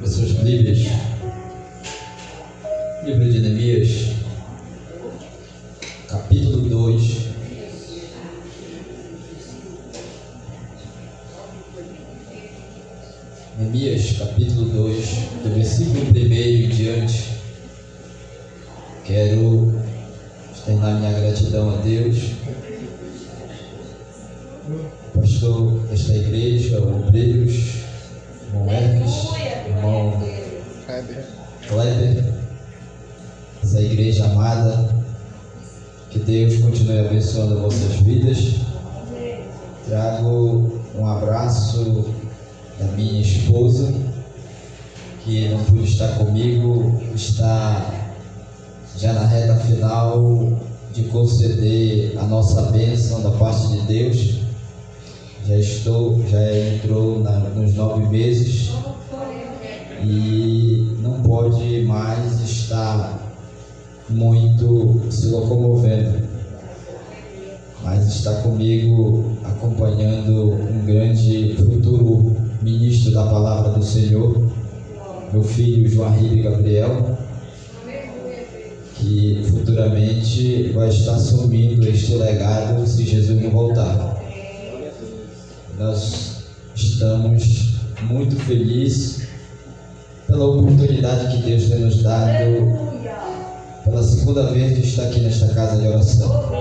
as suas Bíblias. Livro de Neemias, capítulo 2. Neemias, capítulo 2, do versículo 1 em diante. Quero externar minha gratidão a Deus, pastor desta igreja, obreiros, irmão Hermes, irmão Kleber, essa igreja amada. Que Deus continue abençoando vossas vidas. Trago um abraço da minha esposa, que não pôde estar comigo, está já na reta final de conceder a nossa bênção da parte de Deus. Já entrou nos 9 meses e não pode mais estar muito se locomovendo, mas está comigo acompanhando um grande futuro ministro da palavra do Senhor, meu filho João Henrique Gabriel, que futuramente vai estar assumindo este legado se Jesus não voltar. Nós estamos muito felizes pela oportunidade que Deus tem nos dado, pela segunda vez de estar aqui nesta casa de oração.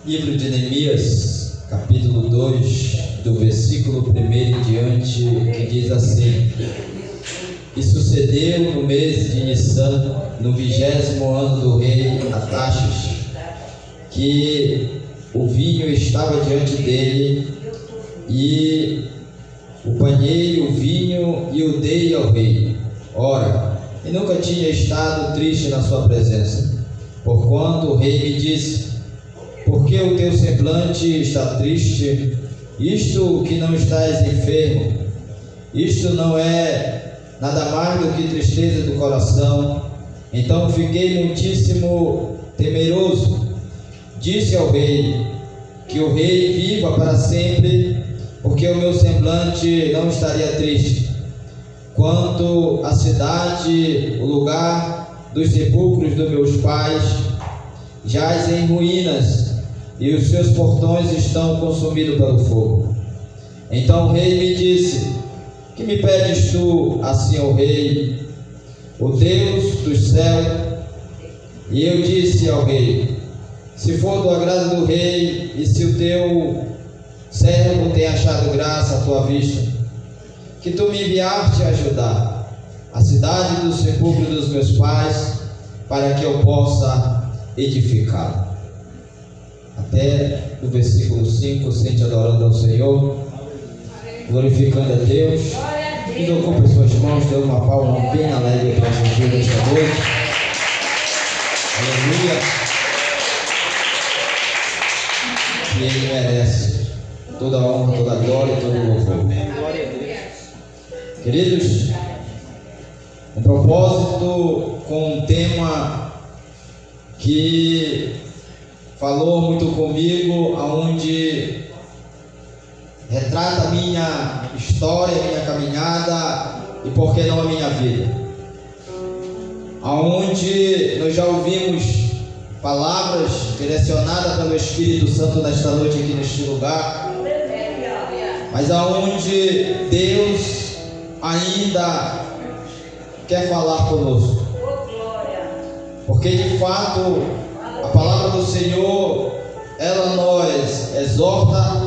Livro de Neemias, capítulo 2, do versículo 1 em diante, que diz assim: E sucedeu no mês de Nissan, no 20º ano do rei Artaxerxes, que o vinho estava diante dele, e o panhei o vinho e o dei ao rei. Ora, e nunca tinha estado triste na sua presença, porquanto o rei me disse: Por que o teu semblante está triste? Isto que não estás enfermo, isto não é nada mais do que tristeza do coração. Então fiquei muitíssimo temeroso. Disse ao rei: Que o rei viva para sempre, porque o meu semblante não estaria triste. Quanto à cidade, o lugar dos sepulcros dos meus pais jaz em ruínas, e os seus portões estão consumidos pelo fogo. Então o rei me disse: Que me pedes tu, assim, ó rei, o Deus dos céus? E eu disse ao rei: Se for do agrado do rei, e se o teu servo tem achado graça à tua vista, que tu me enviaste a ajudar a cidade do sepulcro dos meus pais, para que eu possa edificá-la. Até o versículo 5, sente adorando ao Senhor, glorificando a Deus. E ocupe suas mãos, dê uma palma bem alegre para Jesus nesta noite. Aleluia. E Ele merece toda a honra, toda a glória e todo o louvor. Queridos, um propósito com um tema que falou muito comigo, aonde retrata a minha história, a minha caminhada e por que não a minha vida. Aonde nós já ouvimos palavras direcionadas pelo Espírito Santo nesta noite aqui neste lugar, mas aonde Deus ainda quer falar conosco, porque de fato a palavra do Senhor, ela nos exorta,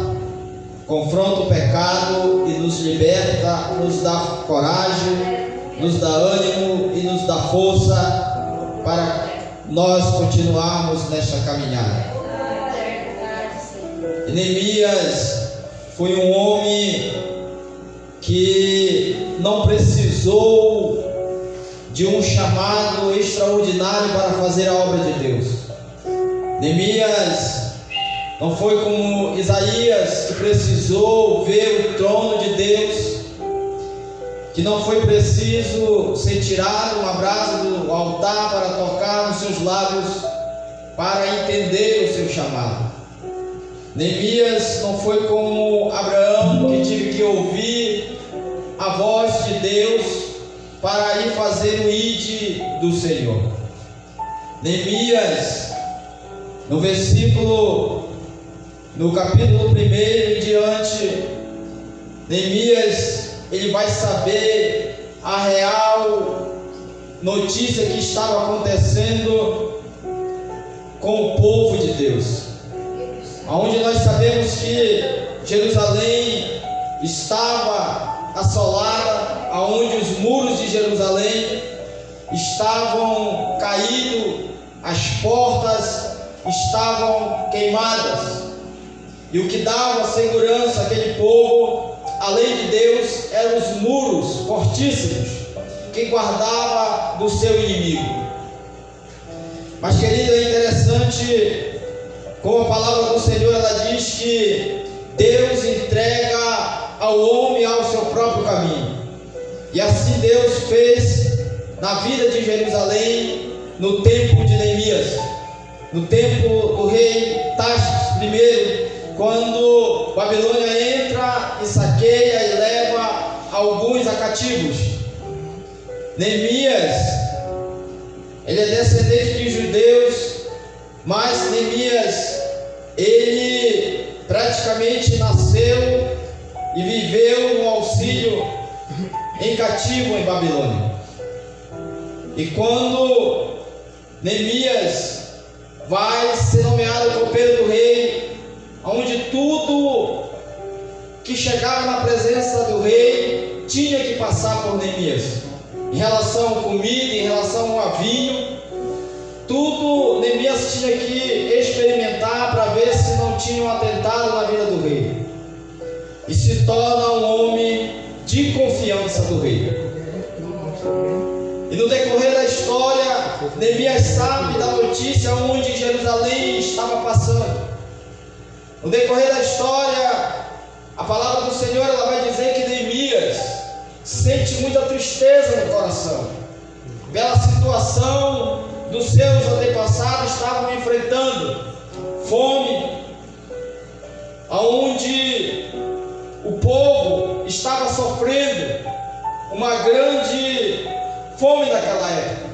confronta o pecado e nos liberta, nos dá coragem, nos dá ânimo e nos dá força para nós continuarmos nesta caminhada. Neemias foi um homem que não precisou de um chamado extraordinário para fazer a obra de Deus. Neemias não foi como Isaías, que precisou ver o trono de Deus, que não foi preciso ser tirado uma brasa do altar para tocar nos seus lábios para entender o seu chamado. Neemias não foi como Abraão, que tive que ouvir a voz fazer o ide do Senhor. Neemias, no capítulo 1 em diante, Neemias, ele vai saber a real notícia que estava acontecendo com o povo de Deus, onde nós sabemos que Jerusalém estava assolada, aonde os muros de Jerusalém estavam caídos, as portas estavam queimadas, e o que dava segurança àquele povo, além de Deus, eram os muros fortíssimos que guardava do seu inimigo. Mas, querido, é interessante como a palavra do Senhor, ela diz que Deus entrega ao homem ao seu próprio caminho. E assim Deus fez na vida de Jerusalém no tempo de Neemias, no tempo do rei Taxis I, quando Babilônia entra e saqueia e leva alguns a cativos. Neemias, ele é descendente de judeus, mas Neemias, ele praticamente nasceu e viveu no auxílio em cativo em Babilônia. E quando Neemias vai ser nomeado copeiro do rei, onde tudo que chegava na presença do rei tinha que passar por Neemias, em relação à comida, em relação ao vinho, tudo Neemias tinha que experimentar para ver se não tinha um atentado na vida do rei, e se torna um homem de confiança do rei. E no decorrer da história, Neemias sabe da notícia onde Jerusalém estava passando. No decorrer da história, a palavra do Senhor, ela vai dizer que Neemias sente muita tristeza no coração pela situação dos seus antepassados estavam enfrentando, fome, aonde o povo estava sofrendo uma grande fome naquela época.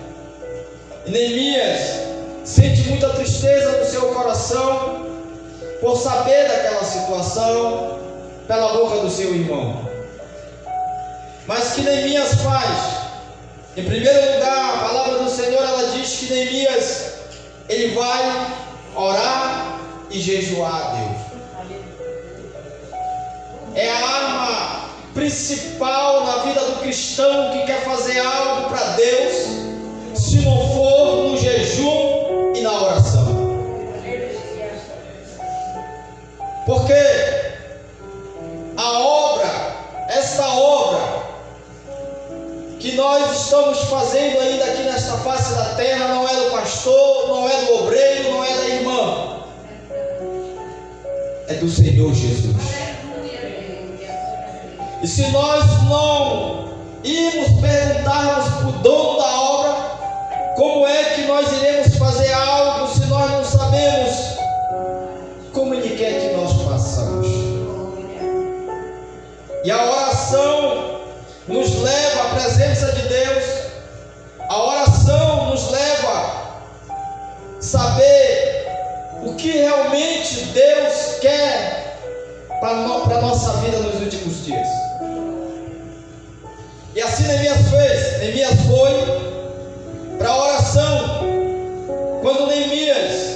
E Neemias sente muita tristeza no seu coração por saber daquela situação pela boca do seu irmão. Mas que Neemias faz? Em primeiro lugar, a palavra do Senhor, ela diz que Neemias, ele vai orar e jejuar a Deus. É a arma principal na vida do cristão que quer fazer algo para Deus, se não for no jejum e na oração. Porque esta obra que nós estamos fazendo ainda aqui nesta face da terra, não é do pastor, não é do obreiro, não é da irmã, é do Senhor Jesus. E se nós não irmos perguntarmos para o dono da obra, como é que nós iremos fazer algo se nós não sabemos como Ele quer que nós façamos? E a oração nos leva à presença de Deus. A oração nos leva a saber o que realmente Deus quer para a nossa vida nos últimos dias. E assim Neemias fez. Neemias foi para a oração. Quando Neemias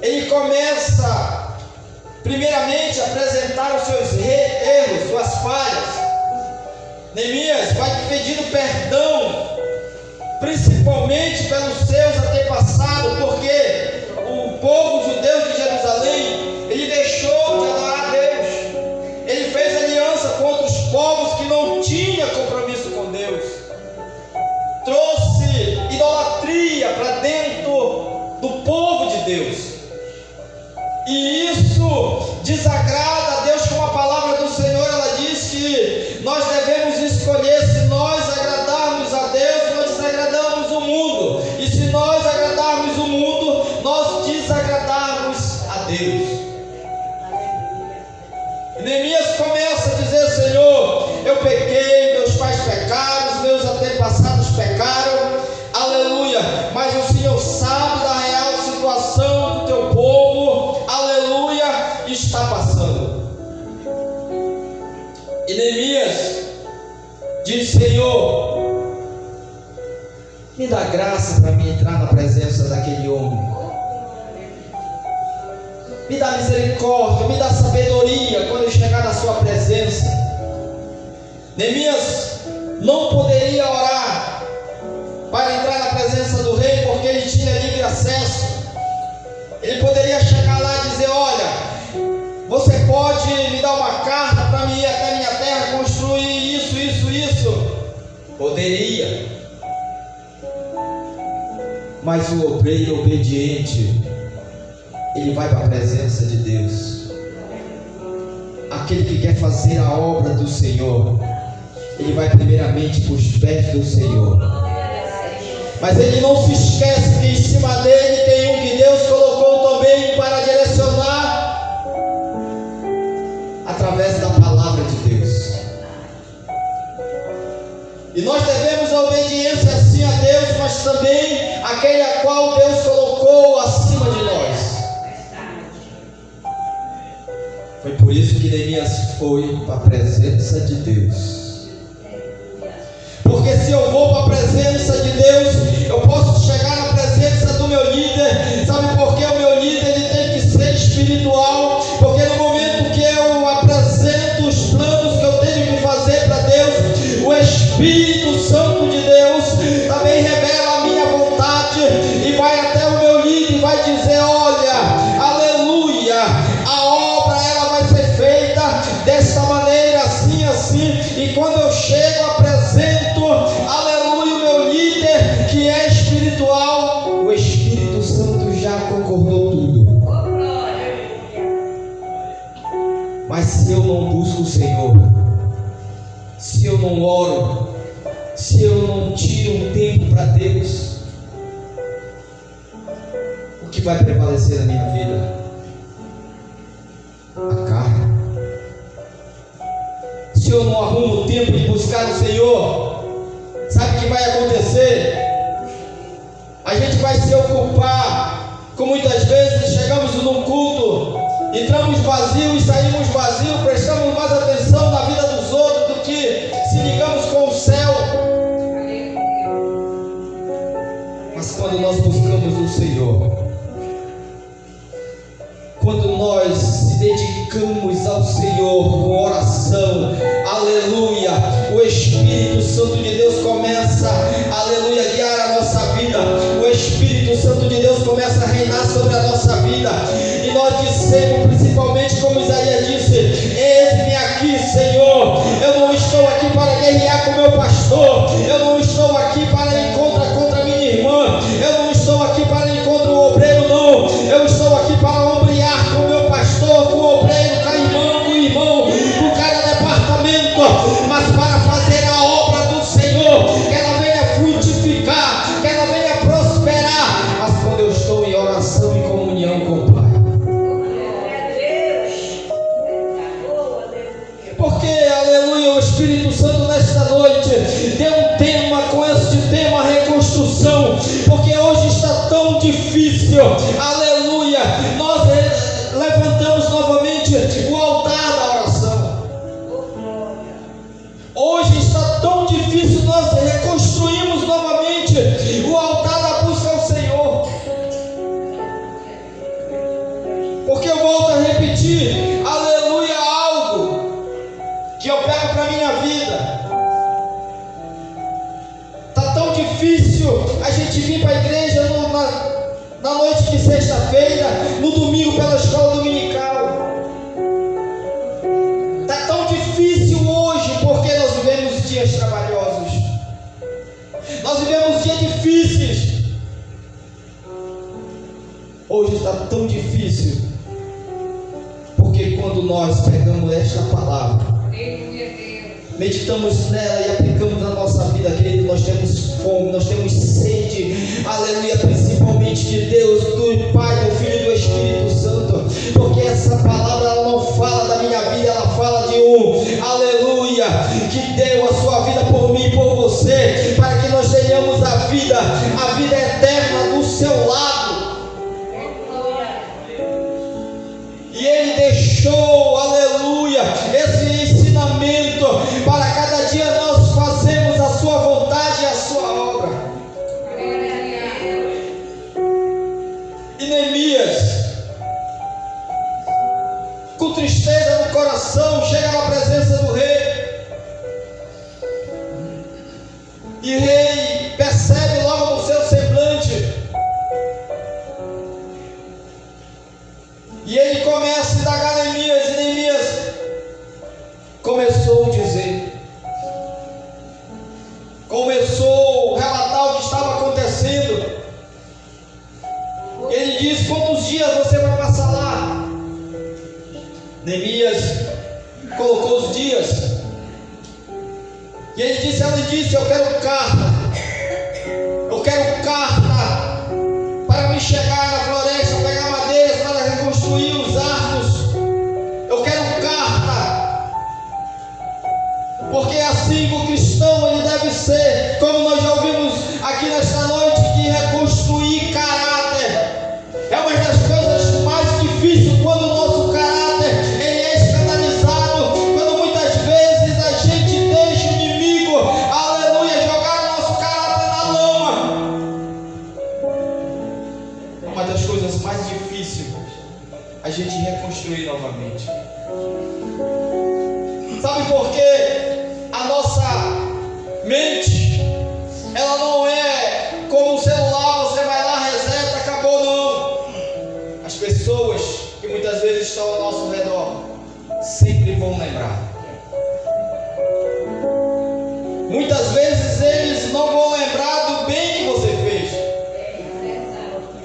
ele começa primeiramente a apresentar os seus erros, suas falhas. Neemias vai pedindo perdão, principalmente pelos seus antepassados, porque o povo judeu de Jerusalém, ele deixou de adorar a Deus. Ele fez aliança com outros povos que não tinham compromisso com Deus. Trouxe idolatria para dentro do povo de Deus. E isso desagrada a Deus, como a palavra do Senhor, ela diz que nós devemos escolher se nós agradarmos a Deus, nós desagradamos o mundo. E se nós agradarmos o mundo, nós desagradarmos a Deus. E Neemias começa a dizer: Senhor, eu pequei, meus pais pecaram, está passando. E Neemias diz: Senhor, me dá graça para me entrar na presença daquele homem. Me dá misericórdia, me dá sabedoria quando eu chegar na sua presença. Neemias não poderia orar para entrar na presença do rei, porque ele tinha livre acesso. Ele poderia chegar lá e dizer: olha, você pode me dar uma carta para mim ir até minha terra construir isso. Poderia. Mas o obreiro obediente, ele vai para a presença de Deus. Aquele que quer fazer a obra do Senhor, ele vai primeiramente para os pés do Senhor. Mas ele não se esquece que em cima dele tem um que Deus colocou também para direcionar através da palavra de Deus. E nós devemos a obediência assim a Deus, mas também aquele a qual Deus colocou acima de nós. Foi por isso que Neemias foi para a presença de Deus. Porque se eu vou para a presença de Deus, eu posso chegar na presença do meu líder. Sabe por que o meu líder ele tem que ser espiritual? Porque no momento que eu apresento os planos que eu tenho que fazer para Deus, o Espírito Santo de Deus também revela a minha vontade e vai até o meu líder e vai dizer: olha, aleluia, a obra ela vai ser feita desta maneira, assim, assim. E quando eu chego, apresento, aleluia, o meu líder que é espiritual, o Espírito Santo já concordou tudo. Mas se eu não busco o Senhor, se eu não oro, se eu não tiro um tempo para Deus, o que vai prevalecer na minha vida? A carne. Se eu não arrumo tempo de buscar o Senhor, sabe o que vai acontecer? A gente vai se ocupar, como muitas vezes chegamos num culto, entramos vazios e saímos vazios, prestamos mais atenção na vida dos outros do que se ligamos com o céu. Mas quando nós buscamos o Senhor, quando nós se dedicamos ao Senhor com oração, aleluia, o Espírito Santo de Deus começa, aleluia, a guiar a nossa vida. O Espírito Santo de Deus começa a reinar sobre a nossa vida. E nós dissemos, principalmente como Isaías disse: eis-me aqui, Senhor. Eu não estou aqui para guerrear com meu pastor. Eu não estou aqui para encontrar contra minha irmã. Eu não estou aqui para encontrar o obreiro, não. Eu estou aqui para ombrear com o meu pastor, com o obreiro, com a irmã, com o irmão, com cada departamento, mas para fazer a obra do Senhor, que ela venha frutificar, que ela venha prosperar. Mas quando eu estou em oração e comunhão com o Pai, porque, aleluia, o Espírito Santo nesta noite deu um tema, com este tema, reconstrução, porque hoje está tão difícil, aleluia, nós levantamos novamente o altar da oração. Hoje está tão difícil, nós reconstruímos novamente o altar da busca ao Senhor. Porque eu volto a repetir, aleluia, algo que eu pego para a minha vida. Está tão difícil a gente vir para a igreja na noite de sexta-feira, no domingo pela escola dominical. Está tão difícil hoje, porque nós vivemos dias trabalhosos. Nós vivemos dias difíceis. Hoje está tão difícil, porque quando nós pegamos esta palavra, meditamos nela e aplicamos na nossa vida, querido, nós temos fome, nós temos sede, aleluia, principalmente de Deus, do Pai, do Filho e do Espírito Santo, porque essa palavra ela não fala da minha vida, ela fala de aleluia, que deu a sua vida por mim e por você, para que nós tenhamos a vida eterna do seu lado. E Ele deixou deixou, aleluia, esse ensinamento para cada dia nós fazemos a sua vontade e a sua obra. E Neemias, com tristeza no coração, chega na presença do rei. E o rei percebe logo no seu semblante. E ele começa a indagar Neemias. E Neemias começou a dizer, começou a relatar o que estava acontecendo. Ele diz: quantos dias você vai passar lá? Neemias colocou os dias. E ele disse, ela disse: eu quero carta para me chegar na floresta, pegar madeiras para reconstruir os arcos. Eu quero carta, porque é assim que o cristão ele deve ser, como nós já ouvimos aqui nesta noite, de reconstruir caráter. É uma das coisas mais difíceis quando o nosso caráter ele é escandalizado, quando muitas vezes a gente deixa o inimigo, aleluia, jogar o nosso caráter na lama. É uma das coisas mais difíceis a gente reconstruir novamente. Sabe por quê? A nossa mente, ela não é como um celular, você vai lá, reseta, acabou, não. As pessoas que muitas vezes estão ao nosso redor sempre vão lembrar. Muitas vezes eles não vão lembrar do bem que você fez,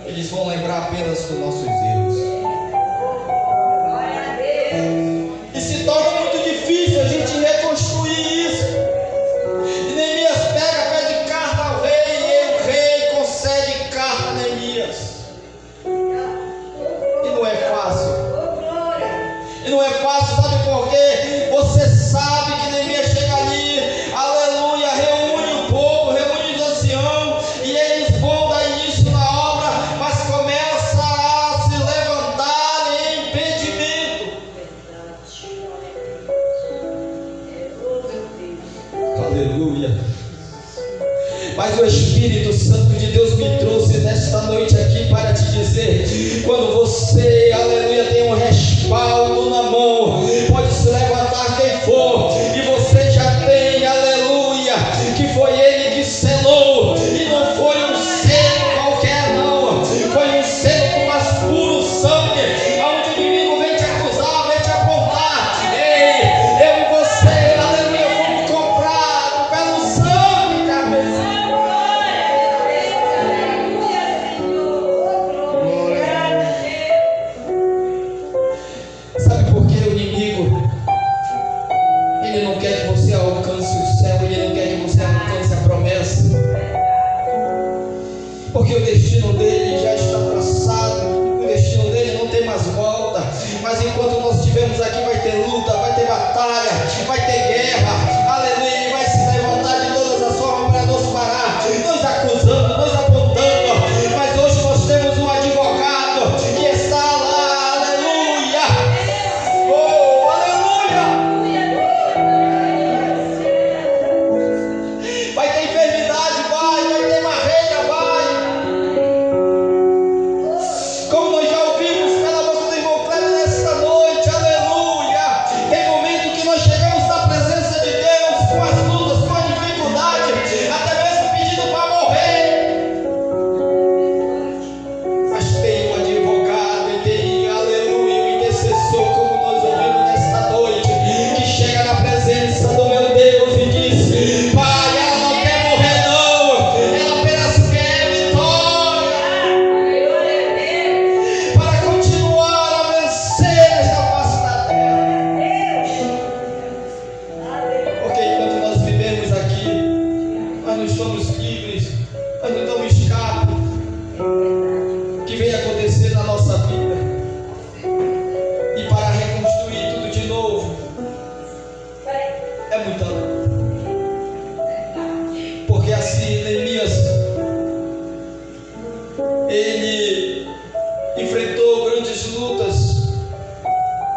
eles vão lembrar apenas dos nossos erros. E se torna muito difícil a gente reconstruir isso. E Neemias pede carta ao rei, e o rei concede carta a Neemias. E não é fácil. E não é fácil, sabe por quê? Você sabe que Neemias chega ali, aleluia, reúne o povo, reúne os anciãos, e eles vão dar início na obra, mas começa a se levantar em impedimento. Aleluia. Mas o Espírito Santo de Deus me trouxe nesta noite aqui para te dizer: quando você, aleluia, tem um respaldo na mão, pode se levantar quem for, e você já tem, aleluia, que foi Ele que selou, e não foi um selo qualquer não, foi um selo com mais puro sangue, aonde o inimigo vem te acusar, vem te apontar. Ei, eu e você, aleluia, fomos comprados pelo sangue, cabeça. Sabe por que o inimigo, ele não quer que você alcance o céu, ele não quer que você alcance a promessa? Porque o destino dele já está traçado, o destino dele não tem mais volta. Mas enquanto nós estivermos aqui, vai ter luta, vai ter batalha, vai ter guerra, aleluia. Ele vai se levantar de todas as formas para nos parar, nos acusando, nos apontando. Mas hoje nós temos um advogado que está lá, aleluia. Oh, aleluia. Vai ter enfermidade, vai ter barreira, vai. Como nós já ouvimos pela boca do irmão Cleber nesta noite, aleluia. Tem momento que nós chegamos na presença de Deus.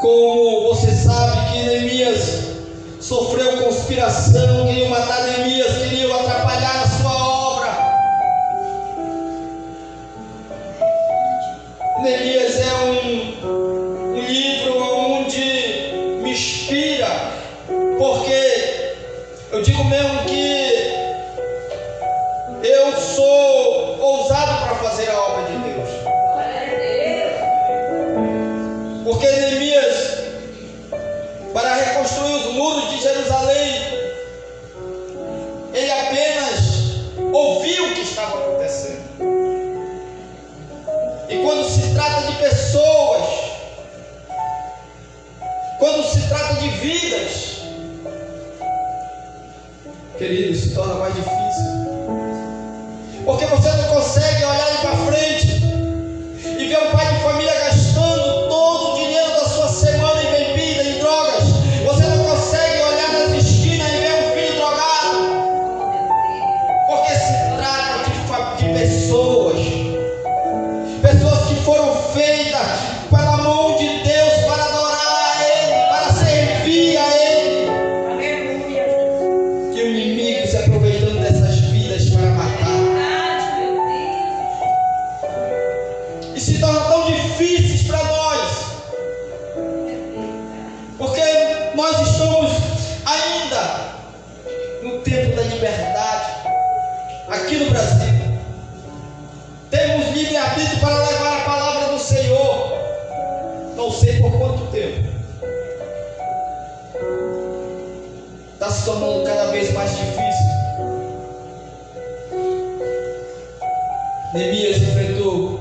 Como você sabe que Neemias sofreu conspiração, queriam matar Neemias, queriam atrapalhar a sua obra. Neemias é um livro onde me inspira, porque eu digo mesmo que eu sou ousado para fazer a obra de Deus. Porque Neemias, para reconstruir os muros de Jerusalém, ele apenas ouviu o que estava acontecendo. E quando se trata de pessoas, quando se trata de vidas, querido, se torna mais difícil. Porque você não consegue olhar para frente e ver um pai de família gastando todo o dinheiro da sua semana em bebida, em drogas. Você não consegue olhar nas esquinas e ver um filho drogado. Porque se trata de pessoas que foram feitas pela mão de Deus para adorar a Ele, para servir a Ele. Que o inimigo se aproveitando dessas vidas para matar. E se torna tão difíceis para nós, porque nós estamos ainda no tempo da liberdade aqui no Brasil. Temos livre-arbítrio para levar a palavra do Senhor, não sei por quanto tempo. Está se tornando cada vez mais difícil. Neemias enfrentou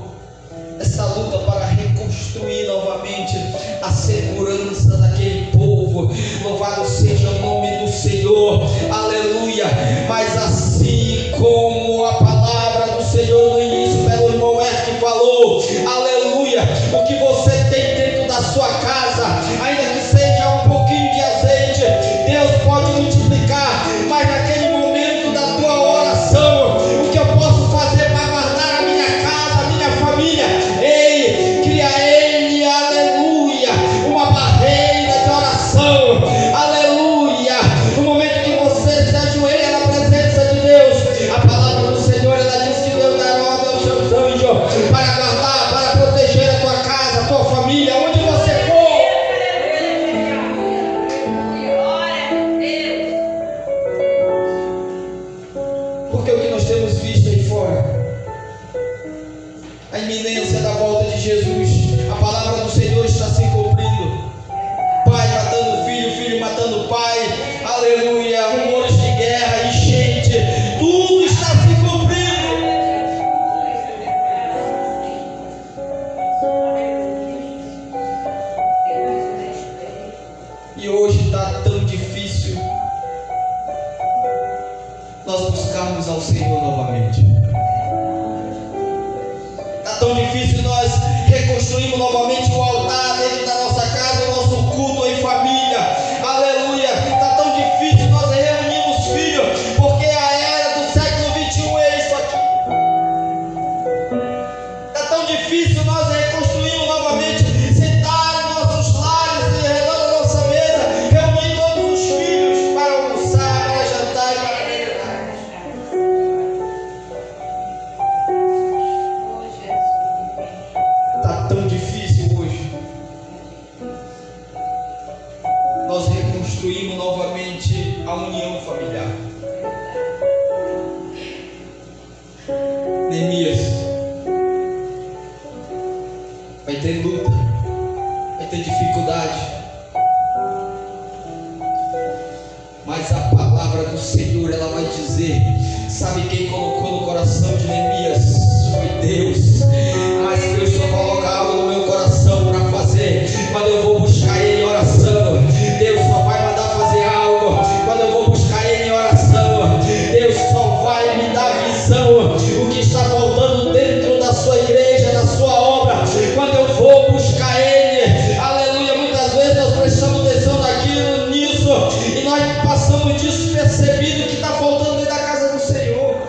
essa luta para reconstruir novamente a segurança daquele povo. Louvado seja o nome do Senhor, aleluia. Mas assim como a palavra do Senhor no início, pelo irmão que falou, aleluia, o que você tem dentro da sua casa, ainda que seja um pouquinho de azeite, Deus pode multiplicar. Mas naquele momento da tua oração, o que eu posso fazer para guardar a minha casa, a minha família? Ei, cria Ele, aleluia, uma barreira de oração, aleluia. No momento que você se ajoelha na presença de Deus, a palavra do Senhor, ela diz que Deus dará ordem aos seus anjos para guardar, para proteger a tua casa, a tua família, onde você for. Porque o que nós temos visto aí fora, a iminência da volta de Jesus, a palavra do Senhor está se cumprindo. Pai matando filho, filho matando pai, aleluia, rumores de guerra, enchente, tudo está se cumprindo. E hoje está tão difícil nós buscarmos ao Senhor novamente. Está tão difícil nós reconstruirmos novamente o altar dentro da nossa casa, o nosso culto em família, aleluia. Está tão difícil nós reunirmos filhos, porque a era do século 21 é isso aqui. Está tão difícil nós reconstruirmos novamente, sentar em nossos lares, em redor da nossa mesa, reunir todos os filhos para almoçar, para jantar e para merendar. Está tão difícil hoje nós reconstruímos novamente a união familiar. Neemias vai ter luta, vai ter dificuldade, mas a palavra do Senhor, ela vai dizer, sabe quem colocou no coração de Neemias? Foi Deus. Mas Deus só coloca algo no meu coração para fazer quando eu vou buscar Ele em oração. Deus só vai mandar fazer algo quando eu vou buscar Ele em oração. Deus só vai me dar visão, o que está faltando dentro da sua igreja, da sua obra, quando eu vou buscar Ele, aleluia. Muitas vezes nós prestamos atenção naquilo, nisso, e nós passamos despercebido que está faltando dentro da casa do Senhor.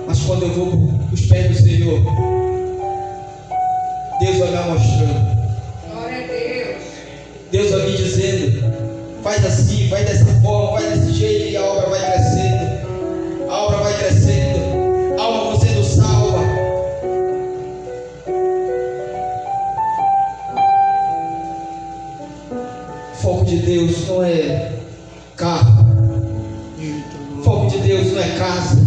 Mas quando eu vou para os pés do Senhor, Deus vai me mostrando. Glória a Deus. Deus vai me dizendo: faz assim, vai dessa forma, vai desse jeito, e a obra vai crescendo. A obra vai crescendo. A alma vai sendo salva. O foco de Deus não é carro. O foco de Deus não é casa.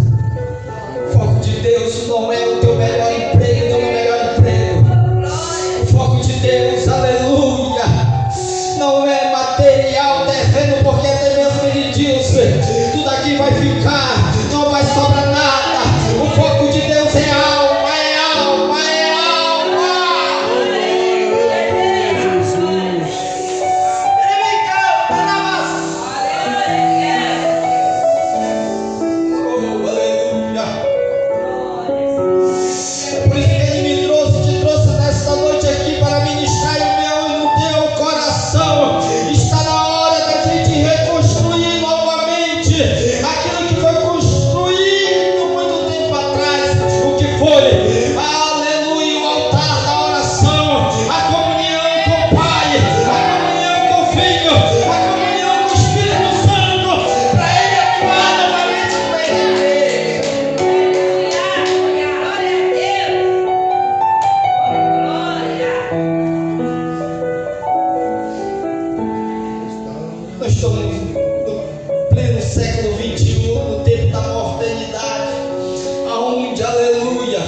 O foco de Deus não é o teu melhor emprego, não é o melhor emprego. O foco de Deus, aleluia, não é material, terreno, porque até mesmo Ele diz: tudo aqui vai ficar, não vai sobrar nada. O foco de Deus é alma, é alma, é alma. Oh, aleluia. Por isso que Ele te trouxe nesta noite aqui para ministrar o meu e o teu coração. Está na hora da gente reconstruir novamente aquilo que foi construído muito tempo atrás. O que foi? Aleluia, o altar da oração, a comunhão com o Pai, a comunhão com o Filho, a comunhão com o Espírito Santo, para Ele atuar novamente com Ele. Nós estamos no pleno século XXI, no tempo da mortalidade, aonde, aleluia,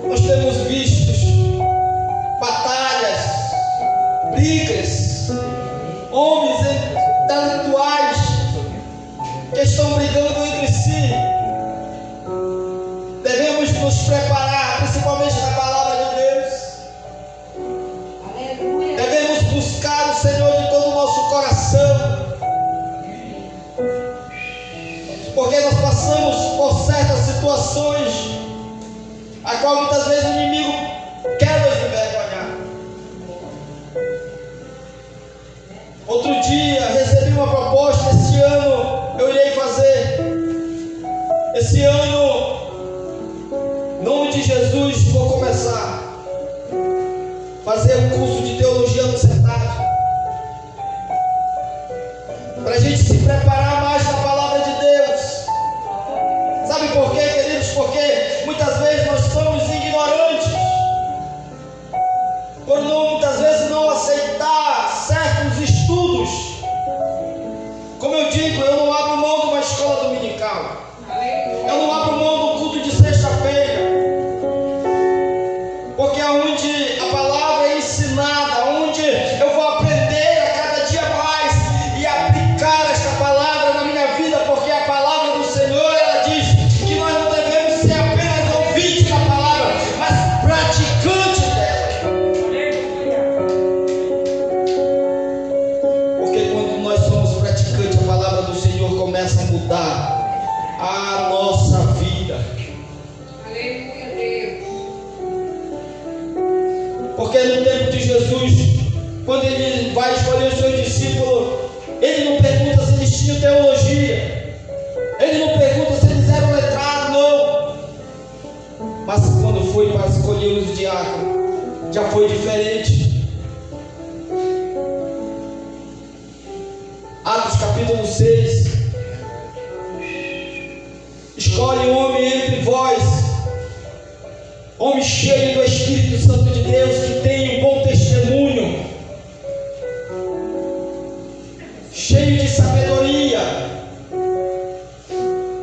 nós temos visto batalhas, brigas, homens intelectuais que estão brigando entre si. Devemos nos preparar, principalmente na palavra de Deus. Aleluia. Devemos buscar o Senhor de todo o nosso coração, porque nós passamos por certas situações a qual muitas vezes o inimigo quer nos envergonhar. Outro dia recebi uma proposta. Esse ano eu irei fazer, esse ano, em nome de Jesus, vou começar fazer um curso de teologia no CETAD, para a gente se preparar mais na palavra de Deus. Sabe por quê, queridos? Porque muitas vezes nós somos ignorantes, por muitas vezes não aceitar certos estudos. Como eu digo, eu não abro mão de uma escola dominical, eu não abro mão do culto de sexta-feira, porque é onde a palavra é ensinada, onde eu vou aprender a cada dia mais e aplicar esta palavra na minha vida, porque a palavra do Senhor, ela diz que nós não devemos ser apenas ouvintes da palavra, mas praticantes dela. Porque quando nós somos praticantes, a palavra do Senhor começa a mudar a nossa vida. Aleluia, Deus. Porque no tempo de Jesus, quando Ele vai escolher os seus discípulos, Ele não pergunta se eles tinham teologia, Ele não pergunta se eles eram letrados, não. Mas quando foi para escolher os diáconos, já foi diferente. Atos capítulo 6. Escolhe um homem entre vós, homem cheio do Espírito Santo de Deus, que tem um bom testemunho, cheio de sabedoria,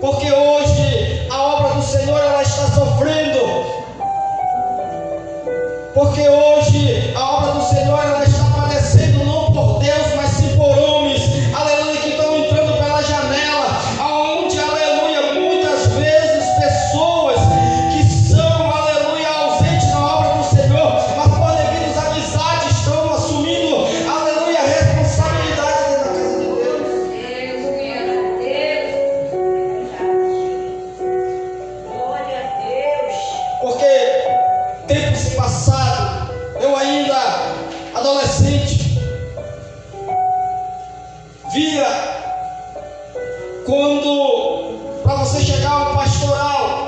porque hoje a obra do Senhor, ela está sofrendo, porque hoje a obra do Senhor, ela está padecendo, não por Deus, mas sim por homens, aleluia, que estão entrando pela janela, aonde, aleluia, muitas vezes pessoas que são, aleluia, ausentes na obra do Senhor, mas por devido às amizades estão assumindo, aleluia, a responsabilidade dentro da casa de Deus. Glória a Deus. Porque tempos passados, eu ainda adolescente, via quando para você chegar ao pastoral,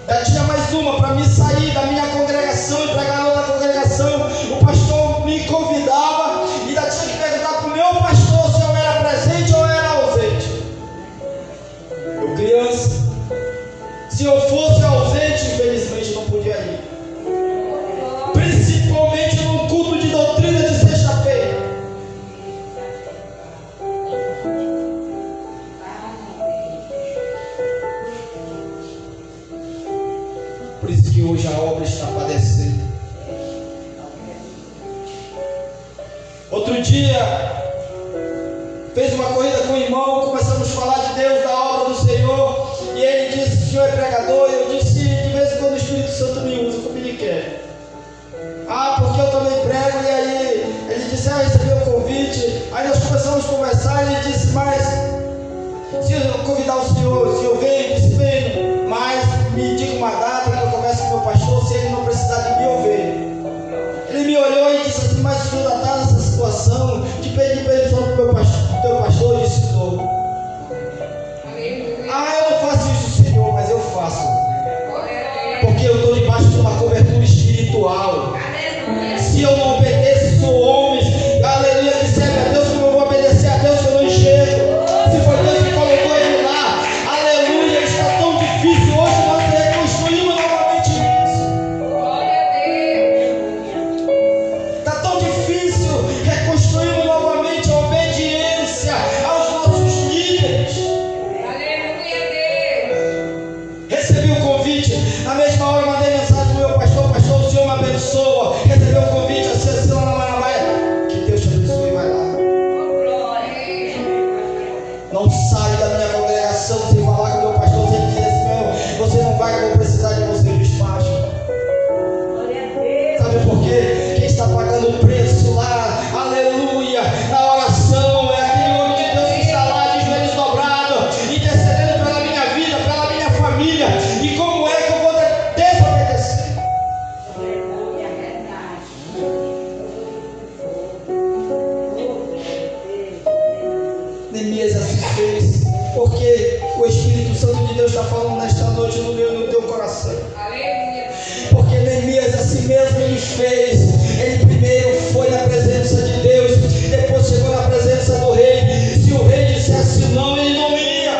Já tinha mais uma para me sair da minha congregação e pregar na outra congregação. O pastor me convidava e ainda tinha que perguntar para o meu pastor se eu era presente ou era ausente. Eu criança, se eu fosse ausente, infelizmente não podia ir. Principalmente num culto de doutrina de sexta-feira. Por isso que hoje a obra está padecendo. Outro dia, fez uma corrida com o irmão, começamos a falar de Deus, da obra do Senhor, e ele disse: o senhor é pregador? E eu disse: de vez em quando o Espírito Santo me usa como ele quer. Porque eu também prego. E aí ele disse: recebi o convite. Aí nós começamos a conversar, e ele disse: mas se eu convidar o senhor venho? Disse: venho, mas me diga uma data que eu converso com o meu pastor, se ele não precisar de mim, eu venho. Ele me olhou e disse assim: mas o senhor ainda está nessa situação de pedir permissão para o teu pastor? Eu disse: estou. Eu não faço isso, Senhor, mas eu faço, porque eu estou debaixo de uma cobertura espiritual. Se eu não obedeço, sou homens, aleluia, que serve a Deus, como eu vou obedecer a Deus que eu não enxergo? Se foi Deus que colocou ele lá, aleluia. Está tão difícil hoje nós reconstruímos novamente isso. Glória a Deus. Está tão difícil reconstruirmos novamente a obediência aos nossos líderes. Aleluia a Deus. Recebi o convite, na mesma hora mandei mensagem para o meu pastor: pastor, o senhor me abençoa. Recebeu o convite, assim lá na Maravilha. Que Deus te abençoe, vai lá. Não sai da minha congregação sem falar com o meu pastor, sem dizer assim: meu, você não vai, eu vou precisar de você no despacho. Sabe por quê? Quem está pagando o preço lá, aleluia, na oração, é aquele homem de Deus que está lá de joelhos dobrados, intercedendo pela minha vida, pela minha família. E como é que eu vou desobedecer? Neemias assim fez, porque o Espírito Santo de Deus está falando nesta noite no meu e no teu coração. Aleluia. Porque Neemias assim mesmo ele fez. Ele primeiro foi na presença de Deus, depois chegou na presença do rei. Se o rei dissesse não, ele não ia.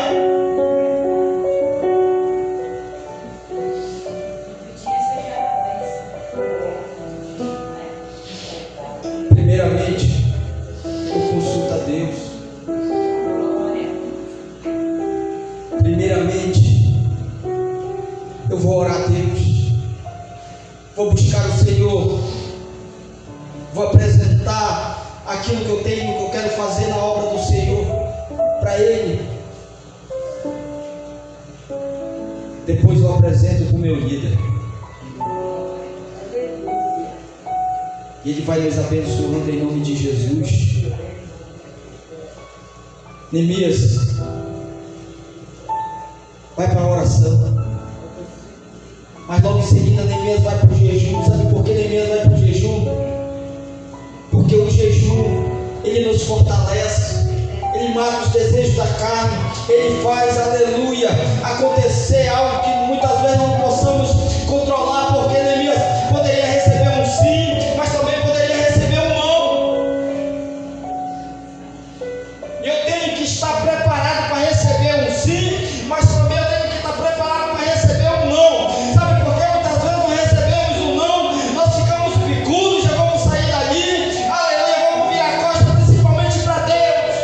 Primeiramente, eu consulto a Deus. Primeiramente, eu vou orar a Deus, vou buscar o Senhor, vou apresentar aquilo que eu tenho, que eu quero fazer na obra do Senhor para Ele. Depois eu apresento para o meu líder, e Ele vai nos abençoando em nome de Jesus. Neemias vai para a oração, mas logo em seguida Neemias vai para o jejum. Sabe por que Neemias vai para o jejum? Porque o jejum, ele nos fortalece, ele mata os desejos da carne, ele faz, aleluia, acontecer algo que muitas vezes não possamos controlar, porque Neemias poderia receber um sim, mas também poderia receber um não. E eu tenho que estar preparado para receber um sim, mas também eu tenho que estar preparado para receber um não. Sabe por que muitas vezes não recebemos um não? Nós ficamos picudos, já vamos sair dali, aleluia, vamos virar a costa, principalmente para Deus.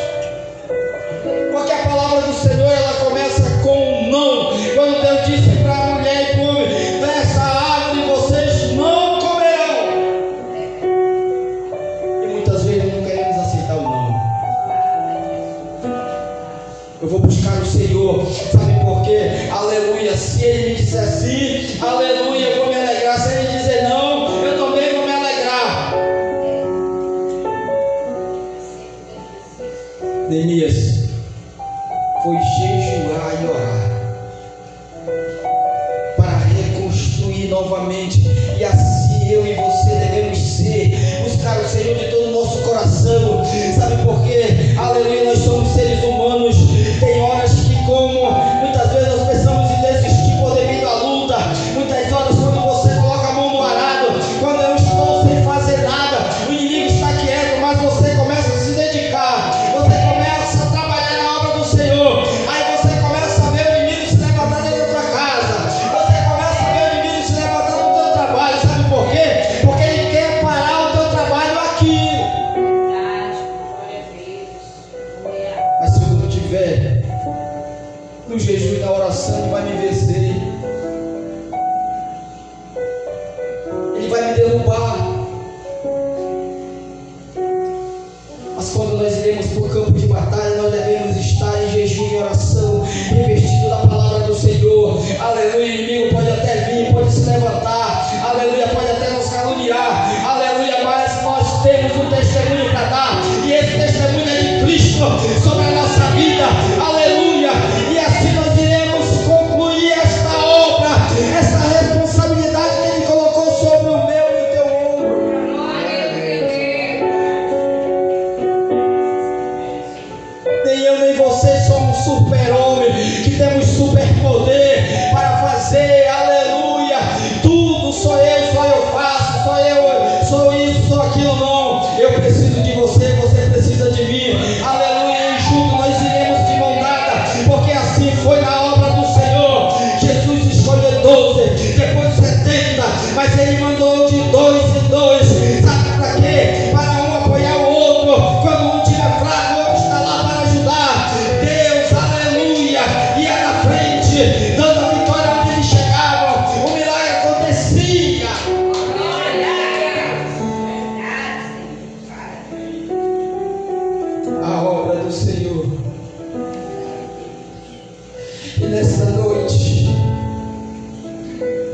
Porque a palavra do Senhor, ela começa com um não. Quando Deus disse para a mulher e para o homem: dessa árvore vocês não comerão. E muitas vezes não queremos aceitar o não. Eu vou buscar o Senhor, sabe por quê? Aleluia. Se Ele me disser sim, aleluia, eu vou me alegrar. Se Ele dizer não, eu também vou me alegrar. Neemias foi jejuar e orar para reconstruir novamente. E assim eu e você devemos ser, buscar o Senhor de todo o nosso coração. Sabe por quê? Aleluia, nós somos seres humanos. Tem horas que, como muitas vezes nós pensamos em desistir por devido à luta,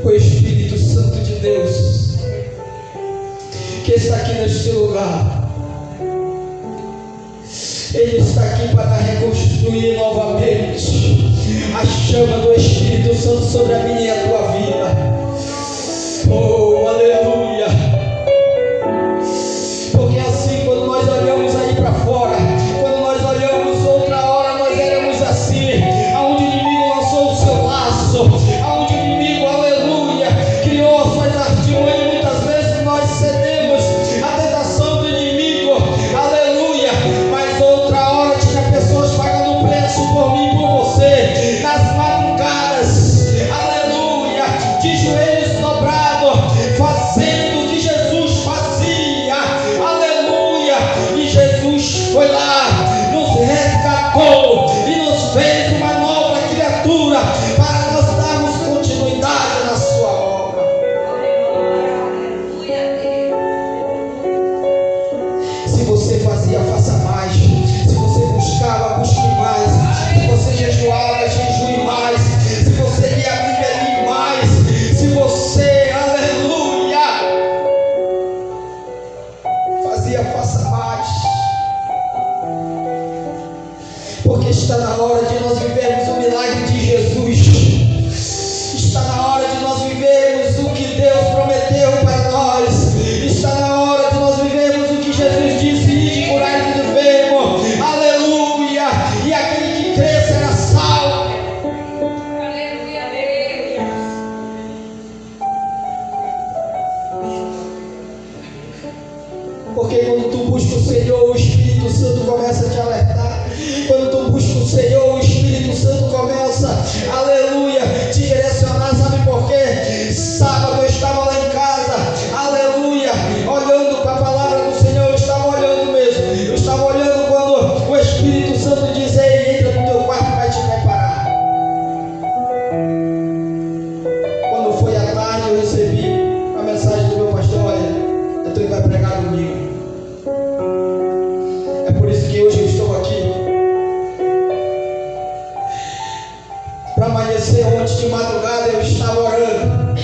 o Espírito Santo de Deus, que está aqui neste lugar. Ele está aqui para reconstruir novamente a chama do Espírito Santo sobre a minha e a tua vida. Oh, aleluia! Porque assim, quando nós olhamos aí para fora, quando nós olhamos outra hora, nós éramos assim, aonde o inimigo lançou o seu laço, aonde o inimigo, aleluia, criou as suas artimanhas, muitas vezes nós cedemos à tentação do inimigo, aleluia, mas outra hora tinha pessoas pagando preço por mim e por você, nas madrugadas, aleluia, de joelhos dobrados, fazendo o que Jesus fazia, aleluia, e Jesus foi lá, nos resgatou e nos fez uma nova criatura para nós darmos continuidade na sua obra. Se você fazia, faça mais. Se você buscava, busque mais. Se você jejuava, jejue mais. Se você lia a Bíblia, lie mais. Se você, aleluia, fazia, faça mais. Porque está na hora de nós vivermos o milagre de Jesus. Está na hora de nós vivermos o que Deus prometeu para nós. Está na hora de nós vivermos o que Jesus disse: ide curar e enfermo. Aleluia! E aquele que crê será salvo. Aleluia, Deus. Porque quando tu busca o Senhor, o Espírito Santo começa a te alertar. Quando tu busca o Senhor, o Espírito Santo começa, aleluia, te direcionar. Sabe por quê? Sábado eu estava lá em casa, aleluia, olhando para a palavra do Senhor. Eu estava olhando mesmo. Eu estava olhando quando o Espírito Santo diz: ei, entra no teu quarto e vai te preparar. Quando foi à tarde, eu recebi a mensagem do meu pastor: olha, tu vai pregar domingo. É por isso que hoje eu estou aqui. Para amanhecer ontem de madrugada eu estava orando.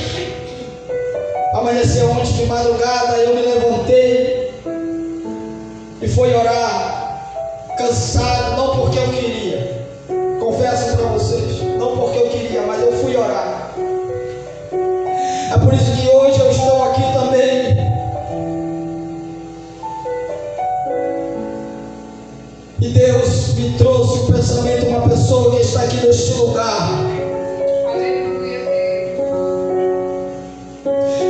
Amanheceu ontem de madrugada, eu me levantei e fui orar, cansado, não porque eu queria. Confesso para vocês, não porque eu queria, mas eu fui orar. É por isso que hoje eu estou aqui também. E Deus me trouxe o pensamento, uma pessoa que está aqui neste lugar. Aleluia, Deus.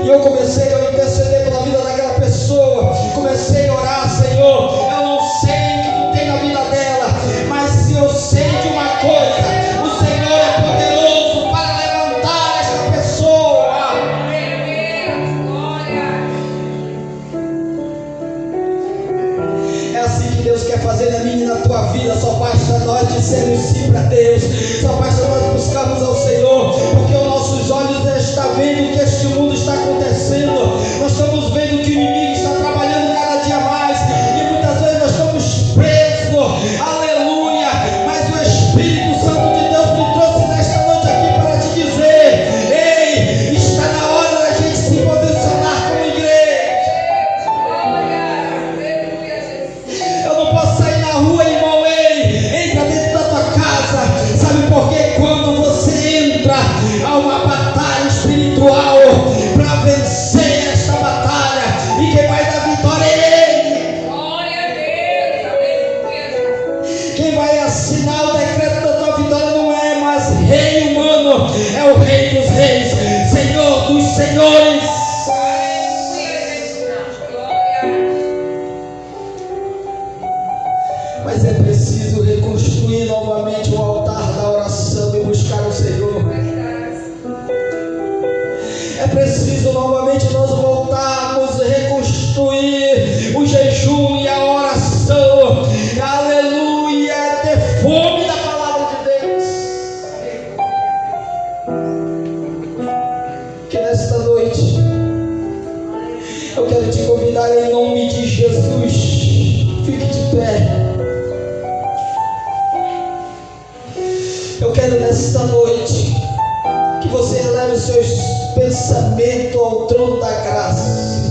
E eu comecei a interceder pela vida daquela pessoa. Comecei a orar: Senhor, eu não sei o que tu tem na vida dela, mas se eu sei de uma coisa, o Senhor é poderoso para levantar esta pessoa. É assim que Deus quer fazer na minha e na tua vida. Só basta nós dizermos sim para Deus. Só basta nós buscarmos ao Senhor, porque os nossos olhos já estão vendo o que este mundo está acontecendo. Nós estamos vendo que o inimigo está trabalhando cada dia mais, e muitas vezes nós estamos presos, aleluia, mas o Espírito Santo de Deus me trouxe nesta noite aqui para te dizer: ei, está na hora da gente se posicionar como igreja. Eu não posso sair na rua, irmão. Ei, entra dentro da tua casa. Sabe por quê? Quando você entra, há uma batalha espiritual para vencer esta batalha, e quem vai dar vitória é Ele. Glória a Deus. Aleluia. Quem vai assinar o decreto da tua vitória não é mais rei humano, é o Rei dos Reis, Senhor dos Senhores. Aleluia, Jesus. Glória. Mas é preciso reconstruir novamente o altar da oração e buscar o Senhor. É preciso novamente nós voltarmos a reconstruir o jejum e a oração. Aleluia, ter fome da palavra de Deus. Que nesta noite eu quero te convidar em nome de Jesus. Fique de pé. Eu quero nesta noite que você eleve os seus pensamento ao trono da graça.